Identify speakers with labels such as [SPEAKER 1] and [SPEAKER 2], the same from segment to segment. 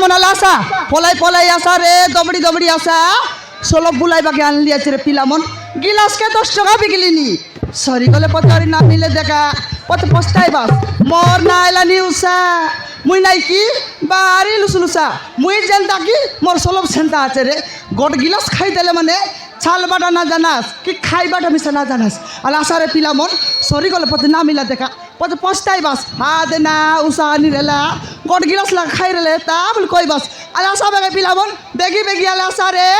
[SPEAKER 1] মনালা আসা পলাই পলাই আসা রে দবড়ি দবড়ি আসা সলব বুলাই বাকি আনলি আছে রে পিলামন গিলাসকে 10 টাকা বিকিলিনি সরি গলে পতারি না মিলে দেখা কত পস্তাই বাস মোর নাইলা নিউসা মুই নাই কি বাড়ি লুসুলুসা মুই জেনতা কি মোর সলব সেন্তা আছে রে গট গিলাস খাই দিলে মানে ছাল বাটা না জানাস কি খাই বাটা মিশা না জানাস আলা আসা রে পিলামন সরি গলে পতে না মিলা দেখা কত পস্তাই বাস হা দে না উষা আনি রেলা গট গিলাস লা খাই রেলে তা বল কই বাস আলা আসা বেগে পিলামন বেগি বেগি আলা আসা রে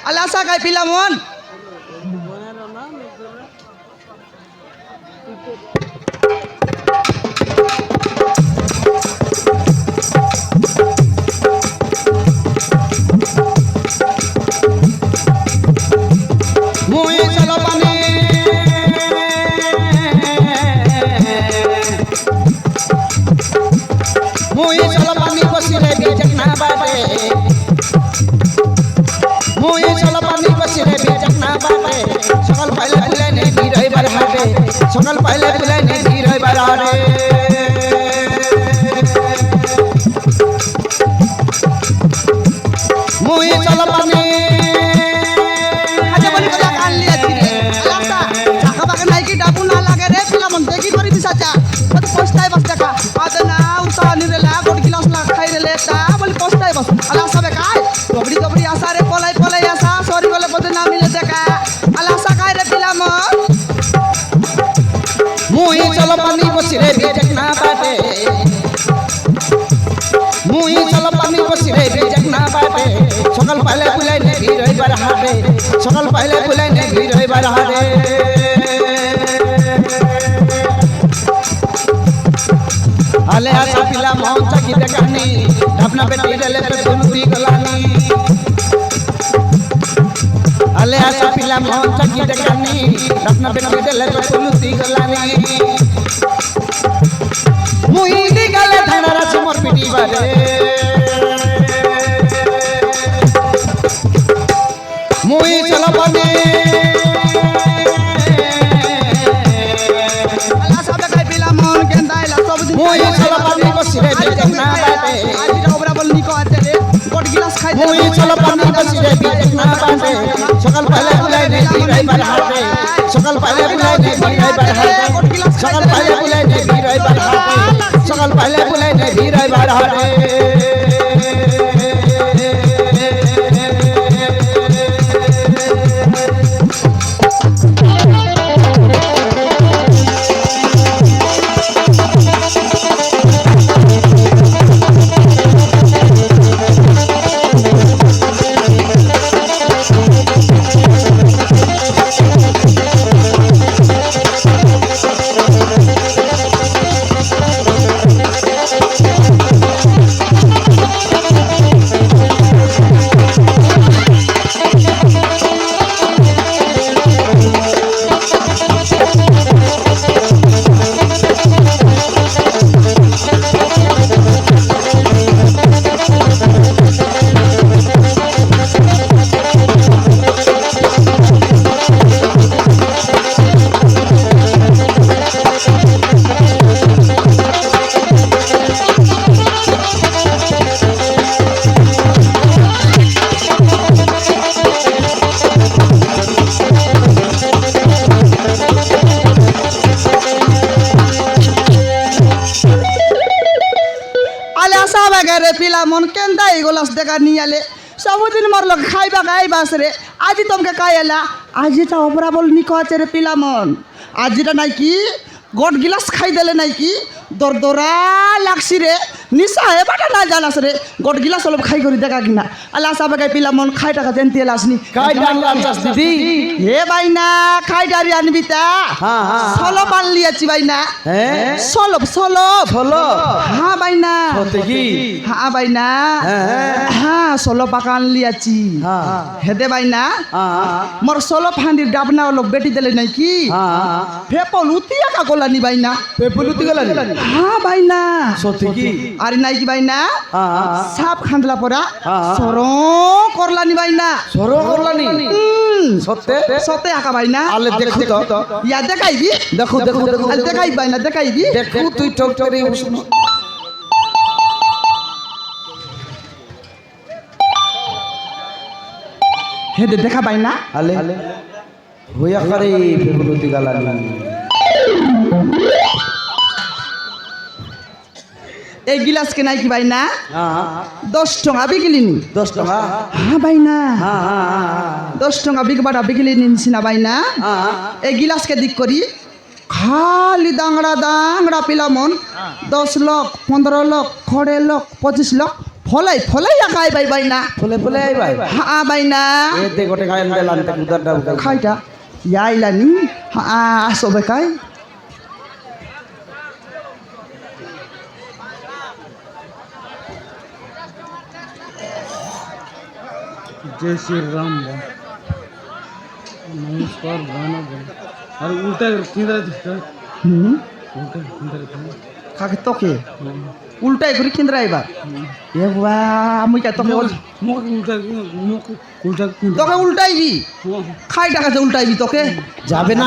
[SPEAKER 1] আলা আসা গাই পিলামন
[SPEAKER 2] সকাল পাইলে পুলাই নেই ভিড় হইবার হারে মুই চল পানি
[SPEAKER 1] আজ বলি কথা কানলি আছি রে আলাসা টাকা বাকে নাই কি ডাবু না লাগে রে পিলামন দেখি করি বিসাচা কত পস্তাই বাস টাকা আজ না উষা আনি রেলা গট গিলাস লা খাই রেলে তা বলি পস্তাই বাস আলাসা বে কাই দবড়ি দবড়ি আসা রে পলাই পলাই আসা সরি গলে পদে না মিলে দেখা আলাসা কাই রে পিলামন
[SPEAKER 2] মুই চল পানি বসি রে বিজক না বাটে মুই চল পানি বসি রে বিজক না বাটে সকাল পাইলে পুলাই নেই ভিড় হইবার হারে সকাল পাইলে পুলাই নেই ভিড় হইবার হারে আলে আসা পিলা মন চাকি দেখানি ঢাপনা বেটি রেলে পে দুলুতি গলানি আলে আসা পিলা মন চাকি দেখানি ঢাপনা বেটি রেলে পে দুলুতি গলানি মুই দি গলে ধানার আছে মোর পিটি বারে মুই চল পানি
[SPEAKER 1] আলাসা বে কাই পিলামন কেন্দাইলা সব দিন
[SPEAKER 2] মুই চল পানি বসি রে বিজক না বাটে
[SPEAKER 1] আজ ওবরা বল নিকো আছে রে গট গিলাস খাই
[SPEAKER 2] মুই চল পানি বসি রে বিজক না বাটে সকাল পাইলে পুলাই নেই ভিড় হইবার হারে সকাল পাইলে পুলাই নেই ভিড় হইবার হারে সকাল পাইলে পুলাই নেই ভিড় হইবার হারে সকাল পাইলে পুলাই নেই ভিড় হইবার হারে
[SPEAKER 1] রে পিলামন কেন্দা এগুলাস দেখা নিয়ে আলে सबुदिन मोर लोग खाइबा गाई बास रे आज तुमके कायला आज ता ओपरा बोल निको आचे रे पिलामन आज ता नाइ की गोट गिलास खाई देले नाइ की दरदरा लागसी रे निशा हे बाटा ना जानास रे गोट गिलास लोग खाई करी देखा किना अल्लाह साबे गाई पिलामन खाई टाका जेनते लासनी
[SPEAKER 2] खाई डाल लास दीदी
[SPEAKER 1] हे भाईना खाई डारी आनबिता
[SPEAKER 2] हां हां
[SPEAKER 1] सोलो पान लियाची भाईना
[SPEAKER 2] हैं
[SPEAKER 1] सोलो सोलो
[SPEAKER 2] सोलो
[SPEAKER 1] हां भाईना
[SPEAKER 2] होते की
[SPEAKER 1] हां भाईना हां सोलो पाकान लियाची
[SPEAKER 2] हां
[SPEAKER 1] हेदे भाईना
[SPEAKER 2] हां
[SPEAKER 1] मोर सोलो फांडी डाबना लोग बेटी देले नहीं की
[SPEAKER 2] हां
[SPEAKER 1] फेपल उतिया का गोलानी भाईना
[SPEAKER 2] पेपुलुती गलानी
[SPEAKER 1] हां भाईना
[SPEAKER 2] सोते की
[SPEAKER 1] আরে নাই কি ভাই না
[SPEAKER 2] হ্যাঁ
[SPEAKER 1] সাপ খান্দলা পরা
[SPEAKER 2] হ্যাঁ।
[SPEAKER 1] সর করলানি ভাই না
[SPEAKER 2] সরো করলানি সত্যি
[SPEAKER 1] সতে আঁকা ভাই না
[SPEAKER 2] আলে দেখো তো
[SPEAKER 1] ইয়া দেখাইবি
[SPEAKER 2] দেখো দেখো দেখো
[SPEAKER 1] আরে দেখাই ভাই না দেখাইবি
[SPEAKER 2] দেখো তুই ঠক ঠক শুনো
[SPEAKER 1] হে দে দেখা ভাই না
[SPEAKER 2] আলে হইয়া করে ফেগুলতি গালানি
[SPEAKER 1] এই গিলাস কে নাই কি ভাই না
[SPEAKER 2] হ্যাঁ
[SPEAKER 1] 10 টাকা বিকিলিনি
[SPEAKER 2] 10 টাকা
[SPEAKER 1] হ্যাঁ ভাই না
[SPEAKER 2] হ্যাঁ হ্যাঁ
[SPEAKER 1] 10 টাকা বিকবাটা বিকিলি নিনছি না ভাই না
[SPEAKER 2] হ্যাঁ
[SPEAKER 1] এই গিলাসকে দিক করি খালি দাংড়া দাংড়া পিলামন 10 লাখ 15 লাখ 20 লাখ 25 লাখ ফলাই ফলাই আকাই ভাই ভাই না
[SPEAKER 2] ফুলে ফুলে আই ভাই
[SPEAKER 1] হ্যাঁ ভাই না
[SPEAKER 2] এ দে গোটে খাইন দেলান তে কুদারটা
[SPEAKER 1] খাইটা ইয়াইলানি হ্যাঁ আসো বেকাই
[SPEAKER 3] जय श्री राम नमस्कार गाना बोल अरे उल्टा किधर
[SPEAKER 1] হুম
[SPEAKER 3] उल्टा किधर
[SPEAKER 1] কাকে তোকে উল্টাই করি কেন্দ্র আইবার এ বাবা আমি কা তোকে
[SPEAKER 3] मुख उल्टा मुख उल्टा
[SPEAKER 1] তোকে উল্টাইবি খাই টাকাতে উল্টাইবি তোকে
[SPEAKER 2] যাবে না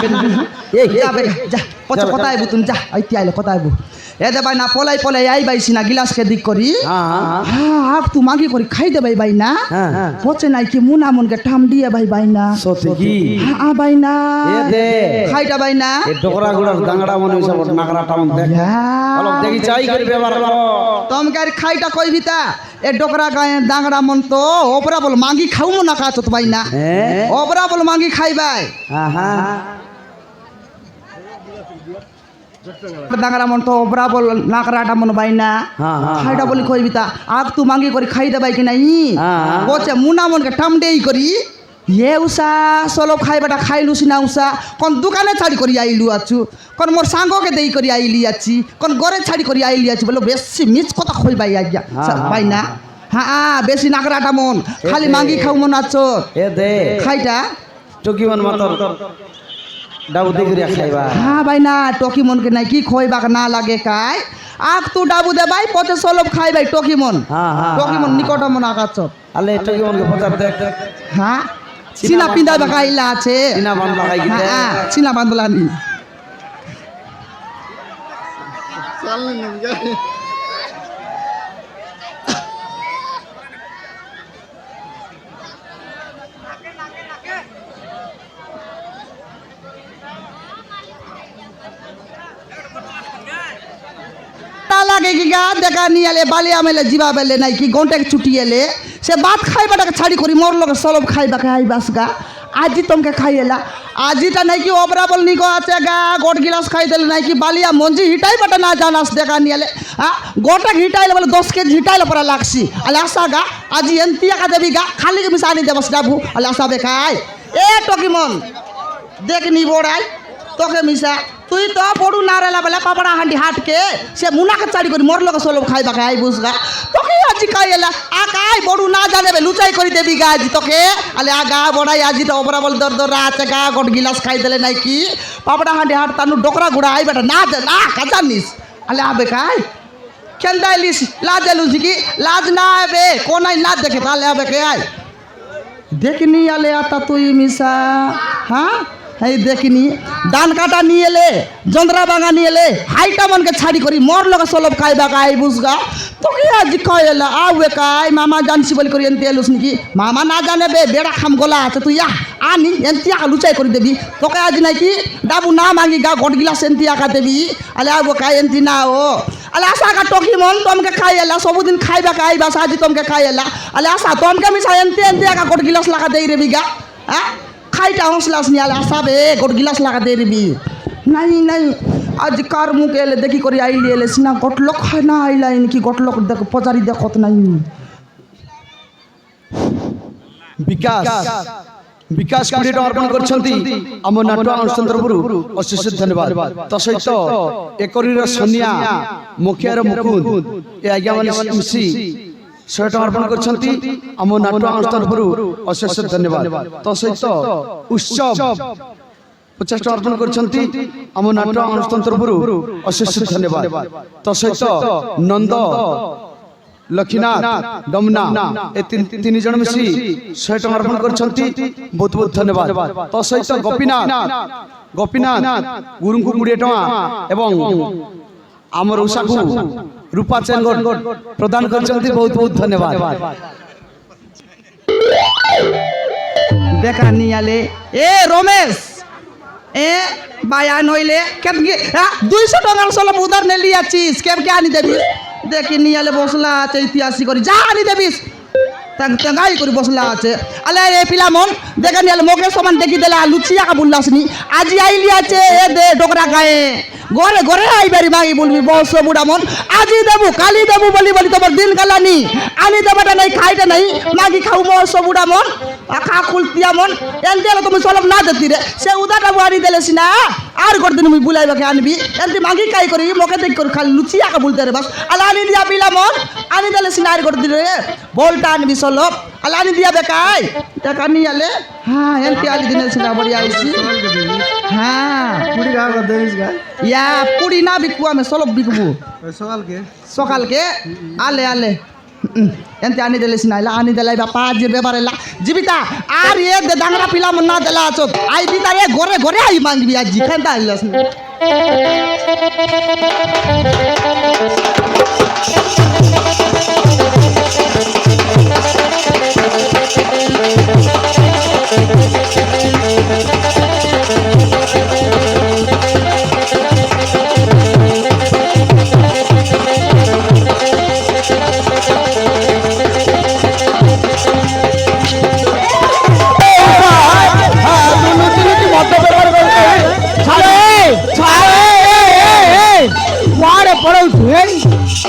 [SPEAKER 2] এই
[SPEAKER 1] যাবে যা পচা কথা আইবু তুমি যা আইতি আইলে কথা আইবু এ দে ভাই না পলাই পলাই আই বাইছি না গিলাসকে দিক করি
[SPEAKER 2] হ্যাঁ হ্যাঁ
[SPEAKER 1] হ্যাঁ আপ তু মাগি করি খাই দে ভাই ভাই না
[SPEAKER 2] হ্যাঁ হ্যাঁ
[SPEAKER 1] পচে নাই কি মুনা মনকে ঠাম দিয়ে ভাই ভাই না
[SPEAKER 2] সত্যি কি
[SPEAKER 1] হ্যাঁ ভাই না
[SPEAKER 2] এ দে
[SPEAKER 1] খাইটা ভাই না
[SPEAKER 2] এ ডোকরা গুড়ার দাঙ্গড়া মনে হইছে বড় নাগরা টাউন দেখ অলপ দেখি চাই করে ব্যবহার করো
[SPEAKER 1] তোমাকে আর খাইটা কইবি তা এ ডোকরা গায়ে দাংড়া মন তো ওপরা বল মাগি খাও না কাছ তো ভাই না
[SPEAKER 2] হ্যাঁ
[SPEAKER 1] ওপরা বল মাগি খাইবাই
[SPEAKER 2] হ্যাঁ হ্যাঁ
[SPEAKER 1] দাংড়া মন তো ওপরা বল নাকরাটা মন ভাই না
[SPEAKER 2] হ্যাঁ হ্যাঁ
[SPEAKER 1] খাইটা বলি কইবি তা আগ তু মাগি করি খাই দেবাই কি নাই
[SPEAKER 2] হ্যাঁ।
[SPEAKER 1] বলছে মুনা মনকে টাম দেই করি এ উষা সলব খাইবাটা খাইলুছি না উষা কোন দোকানে ছাড়ি করি আইলু আছু কোন মোর সাঙ্গকে দেই করি আইলি আছি কোন ঘরে ছাড়ি করি আইলি আছি বলে বেশি মিছ কথা কইবাই আজ্ঞা ভাই না হ্যাঁ বেশি নাকরাটা মন খালি মাগি খাও মন আছো
[SPEAKER 2] এ দে
[SPEAKER 1] খাইটা
[SPEAKER 2] টকিমান মাতর ডাবু দেগরিয়া খাইবা
[SPEAKER 1] হ্যাঁ ভাই না টকি মনকে নাই কি খইবাক না লাগে কাই আগ তু ডাবু দে ভাই পচে সলব খাই ভাই টকি মন
[SPEAKER 2] হ্যাঁ হ্যাঁ
[SPEAKER 1] টকি মন নিকট মন আগাছ
[SPEAKER 2] আলে টকিমানকে পচার দেখ
[SPEAKER 1] হ্যাঁ চিনা পিন্দা বাকাইলা আছে
[SPEAKER 2] চিনা বান লাগাই গিতে
[SPEAKER 1] হ্যাঁ চিনা বান্দলা নি লাগে কি গা দেখা নিয়ে এলে বালিয়া মেলে জিবা বেলে নাই কি গন্টে ছুটি এলে সে ভাত খাইবাটাকে ছাড়ি করি মোর লগে সলব খাইবাকে আইবাস গা আজি তোমাকে খাইয়েলা আজিটা নাকি ওবরা বল নিকো আছে গা গোট গিলাস খাই দিলে নাকি বালিয়া মঞ্জি হিটাই বাটা না জানাস দেখা নিয়ে এলে হ্যাঁ গোটা হিটাইলে বলে 10 কেজি হিটাইলে পরা লাগছি আলে আসা গা আজি এন্তিয়া কা দেবি গা খালি মিশানি দেবস যাবু আলে আসা বেখাই এ টকিমন দেখ নি বড়াই তোকে মিশা তুই তো বড়ু নারেলা বেলা পাপড়া হাঁডি হাটকে সে মুনাকে চাড়ি করি মোর লোক সলব খাইবা খাই বুঝগা তোকে আজি খাইলা আকাই বড়ু না জানেবে লুচাই করে দেবি গা আজি তোকে আলে আগা বড়াই আজি তো ওপরা বল দর দর আছে গা গোট গিলাস খাই দিলে নাই কি পাপড়া হাঁডি হাট তানু ডোকরা গুড়া আই বেটা না না কাজানিস আলে আবে খাই খেলদাইলিস লাজ লুঝি কি লাজ না আবে কোনাই না দেখে তাহলে আবে কে আই দেখিনি আলে আতা তুই মিশা হ্যাঁ এই দেখিনি ডান কাটা নিয়ে এলে জন্দ্রা বাঙা নিয়ে এলে হাইটা মনকে ছাড়ি করি মোর লগে সলব খাইবা খাই বুঝগা তোকে আজি খাইলা আবে কাই মামা জানছি বলি করি এনতে এলুস নাকি মামা না জানে বে বেড়া খাম গলা আছে তুই আনি এনতি আকা লুচাই করে দেবি তোকে আজি নাকি ডাবু না মাগি গা গট গিলাস এনতি আকা দেবি আলে আবো কাই এনতি না ও আলে আসা কা টকি মন তোমাকে খাইলা সবদিন খাইবা খাই বাস আজি তোমাকে খাইলা আলে আসা তোমাকে মিশা এনতি এনতি আকা গট গিলাস লাগা দেই রে বিগা হ্যাঁ খাইটা হসলাস নিয়ে আলে আসাবে গোট গিলাস লাগা দে রিবি নাই নাই আজ কার মুখে এলে দেখি করে আইলি এলে সিনা গটলক হয় না আইলাই নাকি গটলক দেখ পচারি দেখত নাই
[SPEAKER 2] বিকাশ বিকাশ কোটি অর্পণ করছন্তি ଆମ ନାଟୁ ଅନୁଷ୍ଠାନରୁ ଅଶେଷ ଧନ୍ୟବାଦ ତ ସହିତ ଏକରିର ସନିଆ ମୁଖିଆର ମୁକୁନ୍ଦ ଏ ଆଜ୍ଞା ମାନେ ମିଶି 100 ଟଙ୍କା ଅର୍ପଣ କରିଛନ୍ତି ଆମ ନାଟୁ ଅନୁଷ୍ଠାନରୁ ଅଶେଷ ଧନ୍ୟବାଦ ତ ସହିତ ଉତ୍ସବ 100 ଟଙ୍କା ଅର୍ପଣ କରିଛନ୍ତି ଆମ ନାଟୁ ଅନୁଷ୍ଠାନରୁ ଅଶେଷ ଧନ୍ୟବାଦ ତ ସହିତ ଉତ୍ସବ 100 ଟଙ୍କା ଅର୍ପଣ କରିଛନ୍ତି ଆମ ନାଟୁ ଅନୁଷ୍ଠାନରୁ ଅଶେଷ ଧନ୍ୟବାଦ ତ ସହିତ ଉତ୍ସବ 100 ଟଙ୍କା ଅର୍ପଣ କରିଛନ୍ତି ଆମ ନାଟୁ ଅନୁଷ୍ଠାନରୁ ଅଶେଷ ଧନ୍ୟବାଦ ତ ସହିତ 50 ଟଙ୍କା ଅର୍ପଣ କରିଛନ୍ତି ଆମ ନାଟ୍ୟ ଅନୁଷ୍ଠାନ ତରଫରୁ ଅଶେଷ ଧନ୍ୟବାଦ। ତ ସହିତ ନନ୍ଦ ଲକ୍ଷ୍ମୀନାଥ ଡମନା ଏ ତିନି ଜଣ ମିଶି 100 ଟଙ୍କା ଅର୍ପଣ କରିଛନ୍ତି ବହୁତ ବହୁତ ଧନ୍ୟବାଦ। ତ ସହିତ ଗୋପୀନାଥ ଗୁରୁଙ୍କୁ 20 ଟଙ୍କା ଏବଂ ଆମର ଉଷାକୁ ରୂପା ଚେନ୍ ପ୍ରଦାନ କରିଛନ୍ତି ବହୁତ ବହୁତ ଧନ୍ୟବାଦ।
[SPEAKER 1] দেখা নিয়ে আলে এ রমেশ এ বায়া নইলে কেন 200 টাকার সলব উধার নেলি আছিস কেমকে আনি দেবিস দেখি নিয়ে আলে বসলা আছে ইতিহাসি করে যা আনি দেবিস তেঙ্গাই করে বসলা আছে আলে এ পিলামন দেখা নিয়ে আলে মোকে সমান দেখি দেলা লুচিয়া কা বললাসনি আজি আইলি আছে এ দে ডোকরা গায়ে ঘরে ঘরে আইবারি মাগি বলবি বস বুড়া মন আজি দেবু কালি দেবু বলি বলি তোমার দিন গালানি আনি দেবাটা নাই খাইটা নাই মাগি খাও বস বুড়া মন আখা খুলতিয়া মন এনতে তুমি সলব না দেতি রে সে উদাটা বাড়ি দেলে সিনা আর করে দিন মুই বুলাইবাকে আনবি এনতে মাগি কাই করি মোকে দেখ করে খালি লুচিয়া কা বলতে রে বাস আলা আনি দিয়া পিলা মন আনি দেলে সিনা আর করে দিন রে বলটা আনবি সলব আলা আনি দিয়া বেকাই টাকা নিয়ে আলে হ্যাঁ এনতে আলি দিনে সিনা বড়ি আইছি হ্যাঁ
[SPEAKER 3] পুরি গা দেবিস গা
[SPEAKER 1] ইয়া পুরি না বিকবো আমি সলব বিকবো
[SPEAKER 3] সকালকে
[SPEAKER 1] সকালকে আলে আলে এনতে আনি দেলে সিনাইলা আনি দেলাই বাপা যে বেবারে লা জীবিতা আর এ দে ডাংরা পিলা মন না দেলা আছো আই বিতারে ঘরে ঘরে আই মাংবি আজি কেনতা আইলাস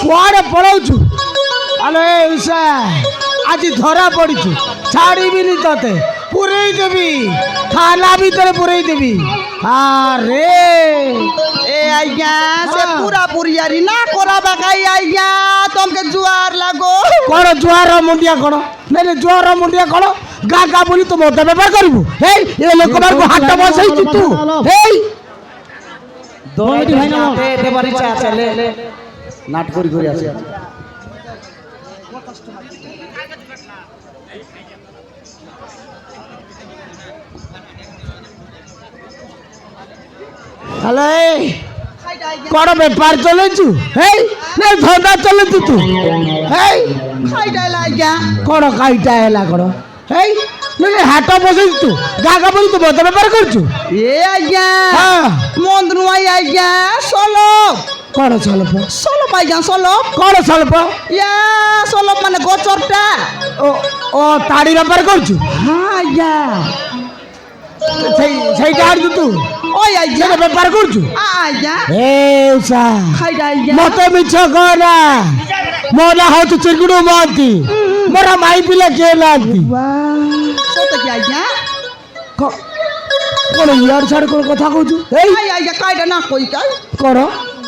[SPEAKER 4] କୁଆଡ଼େ ପଳଉଛୁ ଆଲୋ ଉଷା ଆଜି ଧରା ପଡ଼ିଛୁ ଛାଡ଼ିବିନି ତତେ ପୁରେଇ ଦେବି ଥାନା ଭିତରେ ପୁରେଇ ଦେବି ଆରେ
[SPEAKER 1] এ আইয়া সে পুরা পুরিয়ারি না করা বাকাই আইয়া তোমাকে জুয়ার লাগো
[SPEAKER 4] କ'ଣ ଜୁଆର ମୁଣ୍ଡିଆ କ'ଣ ନାଇଁ ଜୁଆର ମୁଣ୍ଡିଆ କ'ଣ ଗାଁ ଗାଁ ବୁଲି ତୁ ମଦ ବେପାର କରିବୁ ହେଇ ଏ ଲୋକମାନଙ୍କୁ ହାଟ ବସେଇଛୁ ତୁ ହେଇ
[SPEAKER 2] নাট করি করে আছে
[SPEAKER 4] হ্যালো କ'ଣ ବେପାର ଚଲେଇଛୁ ହେଇ ନାଇଁ ଧନ୍ଦା ଚଲେଇଛୁ ତୁ ହେଇ
[SPEAKER 1] খাইটাই লাগিয়া
[SPEAKER 4] କ'ଣ କାଇଟା ହେଲା କ'ଣ ହେଇ ନାଇଁ ହାଟ ବସେଇଛୁ ତୁ ଗାଁ ଗାଁ ବୁଲି ତୁ ମଦ ବେପାର କରୁଛୁ
[SPEAKER 1] এ আইয়া
[SPEAKER 4] ହଁ
[SPEAKER 1] মন্দ নুয়াই আইয়া সলব
[SPEAKER 4] କ'ଣ ସଲପ
[SPEAKER 1] সলব আইয়া সলব
[SPEAKER 4] କ'ଣ ସଲପ
[SPEAKER 1] ইয়া সলব মানে গোচরটা
[SPEAKER 4] ଓ ଓ ତାଡ଼ି ବେପାର କରୁଛୁ
[SPEAKER 1] হ্যাঁ আইয়া
[SPEAKER 4] ସେଇଟା ଆଣିଛୁ ତୁ
[SPEAKER 1] ওই আইয়া
[SPEAKER 4] ସେଇଟା ବେପାର କରୁଛୁ
[SPEAKER 1] আইয়া
[SPEAKER 4] ଏ ଉଷା
[SPEAKER 1] খাইটা আইয়া
[SPEAKER 4] ମତେ ମିଛ କହନା ମୋ ନାଁ ହଉଛି ଚିଙ୍ଗୁଡୁ ମହାନ୍ତି ମୋର ମାଇ ପିଲା କିଏ ନାହାନ୍ତି
[SPEAKER 1] সত্যি কি আইয়া
[SPEAKER 4] କ'ଣ ଇଆଡୁ ସିଆଡୁ କ'ଣ କଥା କହୁଛୁ ଏଇ
[SPEAKER 1] আই আইয়া কাইটা না কই কাই
[SPEAKER 4] କ'ଣ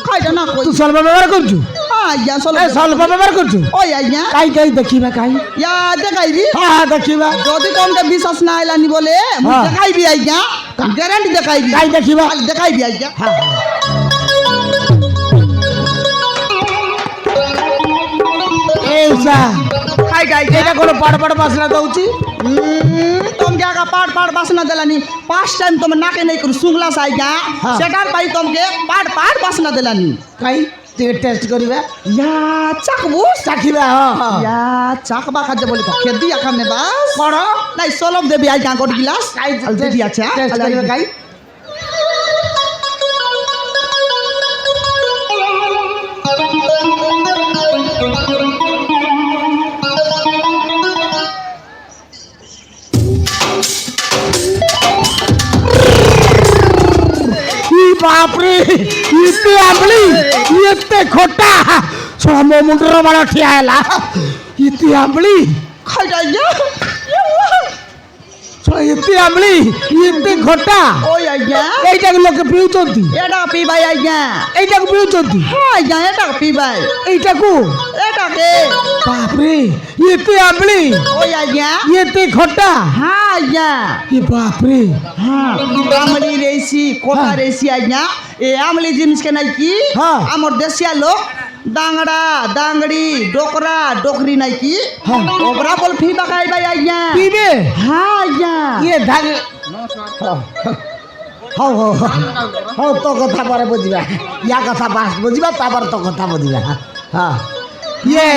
[SPEAKER 1] খাইটা না কই
[SPEAKER 4] ତୁ ସଲ୍ପ ବ୍ୟବହାର କରୁଛୁ
[SPEAKER 1] আইয়া
[SPEAKER 4] ଏ
[SPEAKER 1] সলব
[SPEAKER 4] ସଲ୍ପ ବ୍ୟବହାର କରୁଛୁ
[SPEAKER 1] ওই আইয়া
[SPEAKER 4] କାଇଁ କାଇଁ ଦେଖିବା କାଇଁ
[SPEAKER 1] ইয়া দেখাইবি
[SPEAKER 4] ହଁ ହଁ ଦେଖିବା
[SPEAKER 1] যদি তোমাকে বিশ্বাস না আইলানি বলে
[SPEAKER 4] হ্যাঁ।
[SPEAKER 1] দেখাইবি আইয়া গ্যারান্টি দেখাইবি
[SPEAKER 4] কাଇଁ ଦେଖିବା
[SPEAKER 1] খালি দেখাইবি আইয়া
[SPEAKER 4] ଏ ଉଷା
[SPEAKER 1] খাইটা আইয়া
[SPEAKER 4] ଏଇଟା କ'ଣ ପାଡ଼ ପାଡ଼ ବାସ୍ନା ଦଉଛି
[SPEAKER 1] তোমাকে আগা পাট পাট বাসনা দেলানি ফার্স্ট টাইম তুমি নাকে নেই করে শুংলা সাইগা
[SPEAKER 4] হ্যাঁ।
[SPEAKER 1] সেটার পাই তোমাকে পাট পাট বাসনা দেলানি
[SPEAKER 4] କାଇଁ ଟିକେ ଟେଷ୍ଟ କରିବା
[SPEAKER 1] ইয়া চাকবু
[SPEAKER 4] ଚାଖିବା ହଁ ହଁ
[SPEAKER 1] ইয়া চাকবা খাজে বলি তো খেদি আখামে বাস
[SPEAKER 4] କ'ଣ
[SPEAKER 1] নাই সলব দেবি আইগা গোট গিলাস
[SPEAKER 4] কাଇଁ
[SPEAKER 1] দেবি আছে
[SPEAKER 4] ଟେଷ୍ଟ କରିବା କାଇଁ ବାପରେ ଏତେ ଆମ୍ବଳି ଏତେ ଖଟା ଶଳା ମୋ ମୁଣ୍ଡର ବାଳ ଠିଆ ହେଲା ଏତେ ଆମ୍ବଳି
[SPEAKER 1] খাইটা ইয়া
[SPEAKER 4] ଏତେ ଆମ୍ବଳି ଏତେ ଖଟା
[SPEAKER 1] ওই আজ্ঞা
[SPEAKER 4] এইটাকে লোকে ପିଉଛନ୍ତି
[SPEAKER 1] এটা পিবাই আজ্ঞা
[SPEAKER 4] এইটাକୁ ପିଉଛନ୍ତି
[SPEAKER 1] হ্যাঁ আজ্ঞা এটা পিবাই
[SPEAKER 4] এইটাକୁ
[SPEAKER 1] এটাকে
[SPEAKER 4] বাপরে এতে আম্বলি
[SPEAKER 1] ওই আজ্ঞা
[SPEAKER 4] এতে খটা
[SPEAKER 1] হ্যাঁ আজ্ঞা
[SPEAKER 4] এ বাপরে
[SPEAKER 1] হ্যাঁ আমলি রেসি কোটা
[SPEAKER 4] হ্যাঁ।
[SPEAKER 1] রেসি আজ্ঞা এ আমলি জিনিস কে নাই কি
[SPEAKER 4] হ্যাঁ।
[SPEAKER 1] আমার দেশিয়া লোক ডাংড়া ডাংড়ি ডোকরা ডোকরি নাই কি
[SPEAKER 4] হ্যাঁ।
[SPEAKER 1] ওগরা বল ফিবা খাইবাই আজ্ঞা
[SPEAKER 4] পিবে
[SPEAKER 1] হ্যাঁ আজ্ঞা
[SPEAKER 4] ইয়ে ধাগ হও হও হও তো কথা পরে বুঝিবা ইয়া কথা বাস বুঝিবা তারপর তো কথা বুঝিবা হ্যাঁ ইয়ে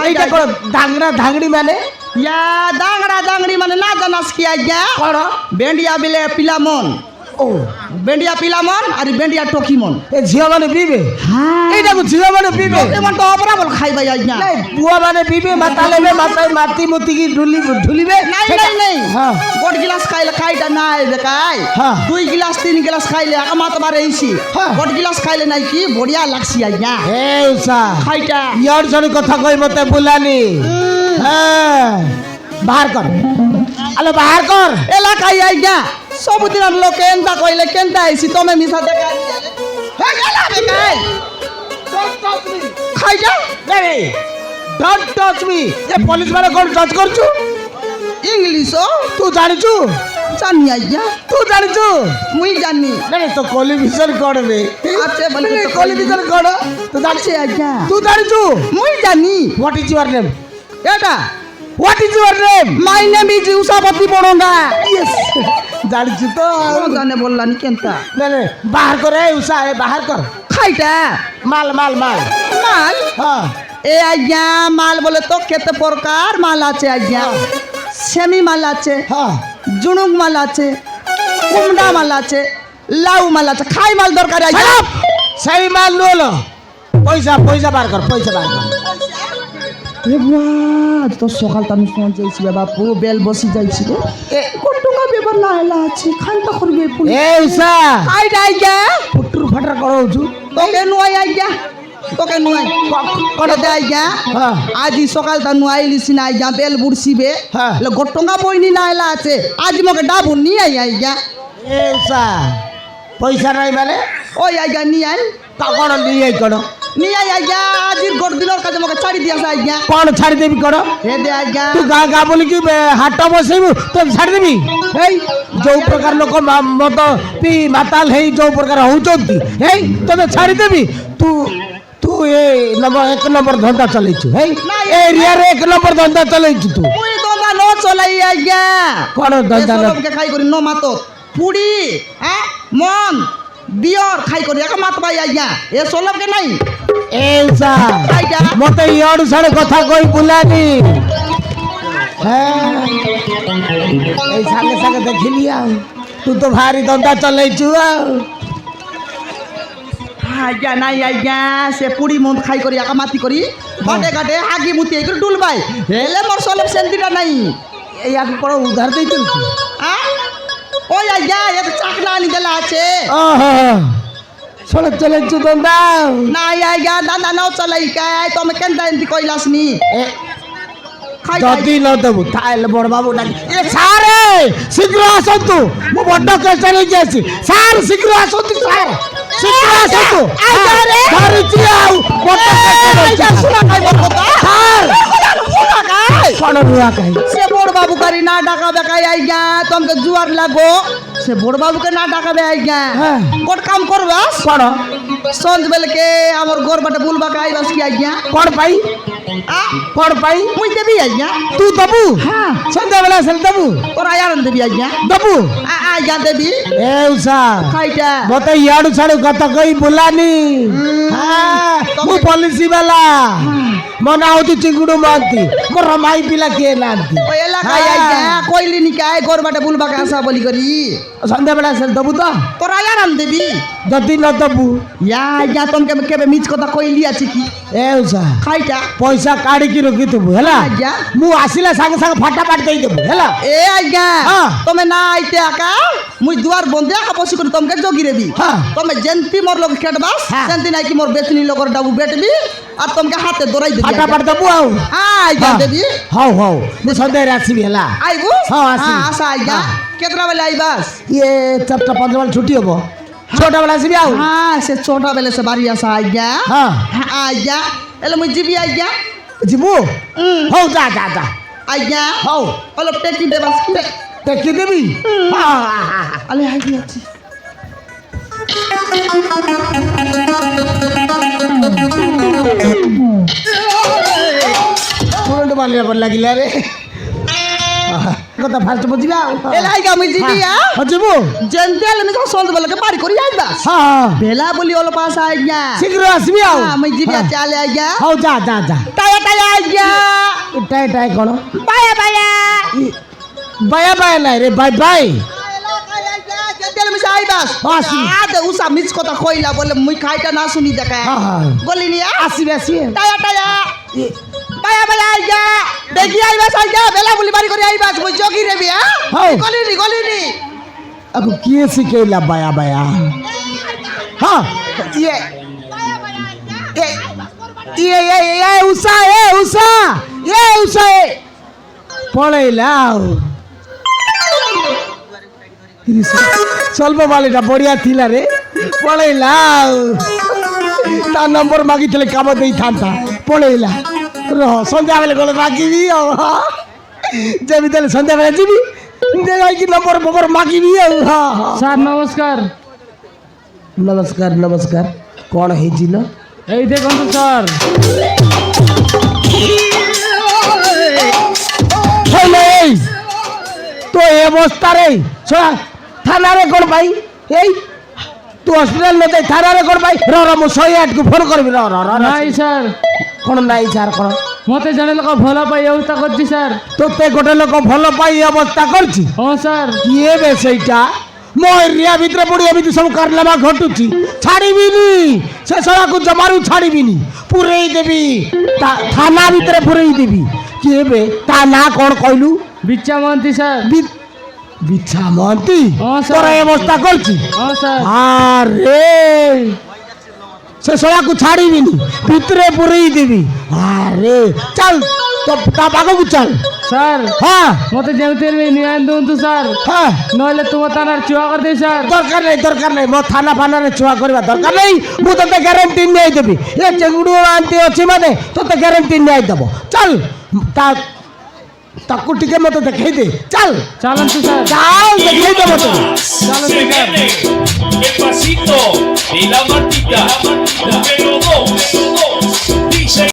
[SPEAKER 4] এইটা কোন ডাংরা ধাংড়ি মানে
[SPEAKER 1] ইয়া ডাংড়া ডাংড়ি মানে না জানাস কি আজ্ঞা
[SPEAKER 4] কোন
[SPEAKER 1] বেন্ডিয়া বিলে পিলামন
[SPEAKER 4] ও
[SPEAKER 1] বেন্ডিয়া পিলামন আর বেন্ডিয়া টকিমন
[SPEAKER 4] এ ঝিও মানে পিবে
[SPEAKER 1] হ্যাঁ
[SPEAKER 4] এইটাକୁ ঝিও মানে পিবে
[SPEAKER 1] এমন তো অপরা বল খাইবাই আজ্ঞা
[SPEAKER 4] নাই বুয়া মানে পিবে মাথা লেবে মাথায় মাটি মুতিকি ঢুলিবে
[SPEAKER 1] নাই নাই নাই
[SPEAKER 4] হ্যাঁ
[SPEAKER 1] গোট গিলাস খাইলে খাইটা নাই বেকাই
[SPEAKER 4] হ্যাঁ।
[SPEAKER 1] 2 গিলাস 3 গিলাস খাইলে আকামাত বারে এইছি
[SPEAKER 4] হ্যাঁ।
[SPEAKER 1] গোট গিলাস খাইলে নাই কি বড়িয়া লাগছি আজ্ঞা
[SPEAKER 4] হে উষা
[SPEAKER 1] খাইটা
[SPEAKER 4] ইয়ার সঙ্গে কথা কই মতে বুলানি হ্যাঁ বাহার কর আলো বাহার কর
[SPEAKER 1] এলাকায় আজ্ঞা সবুদিন লোক এন্তা কইলে কেনতা আইছি তুমি মিছা দেখা হে গেলা বেকাই খাইটা
[SPEAKER 4] নেই don't touch me a police মানে কোন টাচ করছু
[SPEAKER 1] ইংলিশ
[SPEAKER 4] তুই জানিছু
[SPEAKER 1] জানি আজ্ঞা
[SPEAKER 4] তুই জানিছু
[SPEAKER 1] মুই জানি
[SPEAKER 4] নেই তো কোয়ালিফিকেশন করবে
[SPEAKER 1] আছে বলে তো
[SPEAKER 4] কোয়ালিফিকেশন কর তুই জানিছ
[SPEAKER 1] আছে আজ্ঞা
[SPEAKER 4] তুই জানিছু
[SPEAKER 1] মুই জানি
[SPEAKER 4] হোয়াট ইজ ইওর নেম
[SPEAKER 1] এটা
[SPEAKER 4] what is your name
[SPEAKER 1] my name is Ushapati Boronga
[SPEAKER 4] yes জানিছু তো
[SPEAKER 1] কোন জানে বললানি কেনতা
[SPEAKER 4] নেই বাহার করে উষা এ বাহার কর
[SPEAKER 1] খাইটা
[SPEAKER 4] মাল মাল মাল
[SPEAKER 1] মাল
[SPEAKER 4] হ্যাঁ
[SPEAKER 1] এ আজ্ঞা মাল বলে তো কেতে প্রকার মাল আছে আজ্ঞা সেমি মাল আছে
[SPEAKER 4] হ্যাঁ
[SPEAKER 1] জুনুক মাল আছে কুমড়া মাল আছে লাউ মাল আছে খাই মাল দরকার আজ্ঞা
[SPEAKER 4] সেই মাল লো পয়সা পয়সা বার কর পয়সা বার কর
[SPEAKER 1] এ বাবা তো সকাল তামি ফোন যাইছি বাপু বেল বসি যাইছি রে
[SPEAKER 4] এ
[SPEAKER 1] কটুঙ্গা বেবার না এলা আছে খাইটা করবে পুলি
[SPEAKER 4] এ উষা
[SPEAKER 1] খাইটা আজ্ঞা
[SPEAKER 4] পুটুর ফাটার করছু
[SPEAKER 1] তোকে নুয়াই আজ্ঞা তোকে নুয়াই কটে আজ্ঞা
[SPEAKER 4] হ্যাঁ
[SPEAKER 1] আজি সকাল তা নুয়াইলিছি না আজ্ঞা বেল বুড়ছিবে
[SPEAKER 4] হ্যাঁ।
[SPEAKER 1] গটুঙ্গা বইনি না এলা আছে আজি মকে ডাবু নি আই আজ্ঞা
[SPEAKER 4] এ উষা পয়সা নাই মানে
[SPEAKER 1] ওই আজ্ঞা নি আই
[SPEAKER 4] তা কোন নিয়ে কোন
[SPEAKER 1] নি আই আজ্ঞা আজির গোট দিনের কাছে মকে ছাড়ি দিয়াছে আজ্ঞা
[SPEAKER 4] কোন ছাড়ি দেবি কোন
[SPEAKER 1] হে দে আজ্ঞা
[SPEAKER 4] তু গা গা বলি কি হাট বসাইবু তো ছাড়ি দেবি এই ଯୋଉ ପ୍ରକାର ଲୋକ ମଦ ପିଇ ମାତାଲ ହେଇ ଯୋଉ ପ୍ରକାର ହଉଛନ୍ତି ହେଇ ତତେ ଛାଡ଼ି ଦେବି ତୁ ତୁ ଏ ଏକ ନମ୍ବର ଧନ୍ଦା ଚଲେଇଛୁ ହେଇ ଏ ଏରିଆରେ ଏକ ନମ୍ବର ଧନ୍ଦା ଚଲେଇଛୁ ତୁ
[SPEAKER 1] মুই দন্দা ন চলাই আজ্ঞা
[SPEAKER 4] କଣ ଧନ୍ଦା
[SPEAKER 1] এসবকে খাই করি ন মাতো পুড়ি হ্যাঁ মন বিয়র খাই করি এক মাত পাই আজ্ঞা এ সলবকে নাই
[SPEAKER 4] ଏ ଉଷା
[SPEAKER 1] আজ্ঞা
[SPEAKER 4] ମତେ ଇଆଡୁ ସାଡେ କଥା କହି ବୁଲାନି এই ସାଙ୍ଗେ ସାଙ୍ଗେ ଦେଖିଲି ଆଉ ତୁ ତ ଭାରି ଧନ୍ଦା ଚଲେଇଛୁ ଆଉ
[SPEAKER 1] আজ্ঞা নাই আজ্ঞা সে পুড়ি মন খাই করি একা মাতি করি ঘাটে ঘাটে হাগি মুতি করে ডুলবাই হেলে মোর সলব সেন্তিটা নাই
[SPEAKER 4] এই আগে কোনো উধার দিয়েছিল তুই
[SPEAKER 1] হ্যাঁ ওই আজ্ঞা এক চাকনা আনি দেলা আছে
[SPEAKER 4] ওহো সড়ক চলেছু ধন্দা
[SPEAKER 1] নাই আজ্ঞা দাদা নাও চলাই কাই তুমি কেন এমতি কইলাস নি খাই
[SPEAKER 4] যদি ନ ଦେବୁ ତାହେଲେ ବଡ଼ ବାବୁ ଡାକି ଏ ସାରେ ଶୀଘ୍ର ଆସନ୍ତୁ ମୁଁ ବଡ଼ କେସଟା ନେଇକି ଆସିଛି ସାର୍ ଶୀଘ୍ର ଆସନ୍ତୁ ସାର୍ ଶୀଘ୍ର ଆସନ୍ତୁ ଧରିଛି ଆଉ ବଡ଼ କ'ଣ ନୂଆ କାହିଁ
[SPEAKER 1] সে বড় বাবু কারি না ডাকাবে কাই আইগা তোমাকে জুয়ার লাগো সে বড় বাবুকে না ডাকাবে আইগা
[SPEAKER 4] হ্যাঁ।
[SPEAKER 1] কোট কাম করবাস
[SPEAKER 4] କ'ଣ
[SPEAKER 1] সঞ্জ বেলকে আমার ঘর বাটে বুলবা কাই বাস কি আইগা
[SPEAKER 4] କ'ଣ ପାଇଁ
[SPEAKER 1] আ
[SPEAKER 4] କ'ଣ ପାଇଁ
[SPEAKER 1] মুই দেবি আইগা
[SPEAKER 4] ତୁ ଦେବୁ
[SPEAKER 1] হ্যাঁ
[SPEAKER 4] ସନ୍ଧ୍ୟାବେଳେ ଆସିଲେ ଦେବୁ
[SPEAKER 1] তোর আয়ারন দেবি আইগা
[SPEAKER 4] ଦେବୁ
[SPEAKER 1] আইগা দেবি
[SPEAKER 4] ଏ ଉଷା
[SPEAKER 1] খাইটা
[SPEAKER 4] ମତେ ଇଆଡୁ ଛାଡୁ କଥା କହି ବୁଲାନି ମୁଁ ପଲିସି ବାଲା ମୋ ନାଁ ହଉଛି ଚିଙ୍ଗୁଡୁ ମହାନ୍ତି ମୋର ମାଇ ପିଲା କିଏ ନାହାନ୍ତି
[SPEAKER 1] ওই এলাকায় আইগা কইলি নি কাই ঘর বাটে বুলবা কা আসা বলি করি
[SPEAKER 4] ସନ୍ଧ୍ୟାବେଳେ ଆସିଲେ ଦେବୁ ତ
[SPEAKER 1] তোর আয়ারন দেবি
[SPEAKER 4] ଯଦି ନ ଦେବୁ
[SPEAKER 1] ইয়া আইগা তোমাকে কেবে মিছ কথা কইলি আছে কি
[SPEAKER 4] ଏ ଉଷା
[SPEAKER 1] খাইটা
[SPEAKER 4] ପଇସା କାଢିକି ରଖିଥିବୁ ହେଲା
[SPEAKER 1] আইগা
[SPEAKER 4] ମୁଁ ଆସିଲା ସାଙ୍ଗେ ସାଙ୍ଗେ ଫଟାଫଟ ଦେଇଦେବୁ ହେଲା
[SPEAKER 1] এ আইগা
[SPEAKER 4] হ্যাঁ।
[SPEAKER 1] তুমি না আইতে আকা মুই দুয়ার বন্ধে আকা বসি করে তোমাকে জগি রেবি
[SPEAKER 4] হ্যাঁ।
[SPEAKER 1] তুমি যেন্তি মোর লোক খেটবাস
[SPEAKER 4] হ্যাঁ।
[SPEAKER 1] সেন্তি নাই কি মোর বেতনি লগর ডাবু বেটবি আর তোমাকে হাতে দৌড়াই দেবি
[SPEAKER 4] ফাটাফাট দেবো আও
[SPEAKER 1] আইগা দেবি
[SPEAKER 4] হও হও ମୁଁ ସନ୍ଧ୍ୟାରେ ଆସିବି ହେଲା
[SPEAKER 1] আইবু
[SPEAKER 4] ହଁ, ଆସିବି।
[SPEAKER 1] আশা আইগা
[SPEAKER 4] ହଁ।
[SPEAKER 1] কেতরা বেলা আইবাস
[SPEAKER 4] ଇଏ 4ଟା 5 ବେଳେ ଛୁଟି ହବ 6ଟା ବେଳେ ଆସିବି ଆଉ
[SPEAKER 1] হ্যাঁ সে ছোটা বেলে সে বাড়ি আসা আইগা
[SPEAKER 4] ହଁ
[SPEAKER 1] হ্যাঁ আইগা এলে মুই জিবি আইগা
[SPEAKER 4] ଯିବୁ ହଉ ଯା ଯା ଯା
[SPEAKER 1] আইগা
[SPEAKER 4] ହଉ
[SPEAKER 1] হলো টেকি দেবাস
[SPEAKER 4] ଟେକି ଦେବି
[SPEAKER 1] আলে আইগি আছে
[SPEAKER 4] କରେଣ୍ଟ ମାରିବା ପରେ ଲାଗିଲା ରେ କଥା ଫାଷ୍ଟ ବୁଝିବା ଆଉ
[SPEAKER 1] এলে আইগা মুই জিবি
[SPEAKER 4] ହଁ ଯିବୁ
[SPEAKER 1] যেনতে এলে মুই সন্ধ্যা বেলাকে বাড়ি করি আইবাস
[SPEAKER 4] ହଁ ହଁ
[SPEAKER 1] বেলা বলি হলো পাস আইগা
[SPEAKER 4] ଶୀଘ୍ର ଆସିବି ଆଉ
[SPEAKER 1] হ্যাঁ মুই জিবি আছে আলে আইগা
[SPEAKER 4] ହଉ ଯା ଯା ଯା
[SPEAKER 1] টায়া টায়া আইগা
[SPEAKER 4] ଏଟା ଏଟା କ'ଣ
[SPEAKER 1] বায়া বায়া
[SPEAKER 4] ବାୟା ବାୟା ନାହିଁ ରେ ବାଇ ବାଇ
[SPEAKER 1] তেল মিশে আইবাস
[SPEAKER 4] আসি।
[SPEAKER 1] আদে উসা মিছ কথা কইলা বলে মুই খাইটা না শুনি দেখা
[SPEAKER 4] ହଁ ହଁ
[SPEAKER 1] বলি নি
[SPEAKER 4] ଆସିବି ଆସିବି
[SPEAKER 1] টায়া টায়া বায়া বায়া আইগা দেখি আইবাস আইগা বেলা বলি বাড়ি করে আইবাস মুই জগি রেবি
[SPEAKER 4] হও।
[SPEAKER 1] গলি নি
[SPEAKER 4] ଆକୁ କିଏ ଶିଖେଇଲା ବାୟା ବାୟା ହଁ ଇଏ ଏ ଉଷା ପଳେଇଲା ଆଉ ସ୍ୱଳ୍ପ ବାଳିଟା ବଢ଼ିଆ ଥିଲା ରେ ପଳେଇଲା ଆଉ ତା ନମ୍ବର ମାଗିଥିଲେ କାମ ଦେଇଥାନ୍ତା ପଳେଇଲା ରହ ସନ୍ଧ୍ୟାବେଳେ ଗଲେ ମାଗିବି ଆଉ ଯେମିତି ହେଲେ ସନ୍ଧ୍ୟାବେଳେ ଯିବି ଯାଇକି ନମ୍ବର ଫମ୍ବର ମାଗିବି ଆଉ ହଁ ହଁ
[SPEAKER 5] স্যার নমস্কার
[SPEAKER 4] ନମସ୍କାର ନମସ୍କାର କ'ଣ ହେଇଛି ଲୋ
[SPEAKER 5] এই দেখুন তো স্যার
[SPEAKER 4] হইলে এই তো এই অবস্থারে শোনা থানারে কোন ভাই এই তু হসপিটাল নে যাই থানারে কোন ভাই র র মু 108 কু ফোন করবি র র র
[SPEAKER 5] নাই স্যার
[SPEAKER 4] কোন নাই স্যার কোন
[SPEAKER 5] মতে জনে লোক ভাল পাই অবস্থা করছি স্যার
[SPEAKER 4] তোতে গোটে লোক ভালো পাই এই অবস্থা করছি
[SPEAKER 5] হ্যাঁ স্যার
[SPEAKER 4] কিয়ে বে সেইটা ମୋ ଏରିଆ ଭିତରେ ପଡ଼ି ଏମିତି ସବୁ କାରନାମା ଘଟୁଛି ଛାଡ଼ିବିନି ସେ ଶଳାକୁ ଜମାରୁ ଛାଡ଼ିବିନି ପୁରେଇ ଦେବି ଥାନା ଭିତରେ ପୁରେଇ ଦେବି କିଏ ବେ ତା ନାଁ କ'ଣ କହିଲୁ
[SPEAKER 5] বিচ্চা মন্ত্রী স্যার
[SPEAKER 4] বিছা মহান্তি
[SPEAKER 5] ହଁ, ସାର୍।
[SPEAKER 4] তোরা এই অবস্থা করছি
[SPEAKER 5] হ্যাঁ স্যার
[SPEAKER 4] আরে সে শଳାକୁ ছাড়িবিনি ভিতরে পুরেই দেবি আরে চল তা পাখକୁ চল
[SPEAKER 5] স্যার
[SPEAKER 4] হ্যাঁ
[SPEAKER 5] মতে যেমতি নিয়ে দিন্তু স্যার
[SPEAKER 4] হ্যাঁ
[SPEAKER 5] নইলে তোমার থানার চুয়া করে দেই স্যার
[SPEAKER 4] দরকার নাই ମୋ থানা ফানারে ଛୁଆ କରିବା ଦରକାର ନାହିଁ ମୁଁ ତତେ ଗ୍ୟାରେଣ୍ଟି ନେଇ ଦେବି ଏ ଚେଙ୍ଗୁଡୁ ଆଣ୍ଟି ଅଛି ମାନେ ତତେ ଗ୍ୟାରେଣ୍ଟି ନେଇ ଦେବ ଚାଲ ତାକୁ ଟିକେ ମତେ ଦେଖେଇ ଦେ ଚାଲ
[SPEAKER 5] চালান তো স্যার
[SPEAKER 4] ଚାଲ ଦେଖେଇ ଦେ ମତେ
[SPEAKER 6] Se viene el pasito y la matita.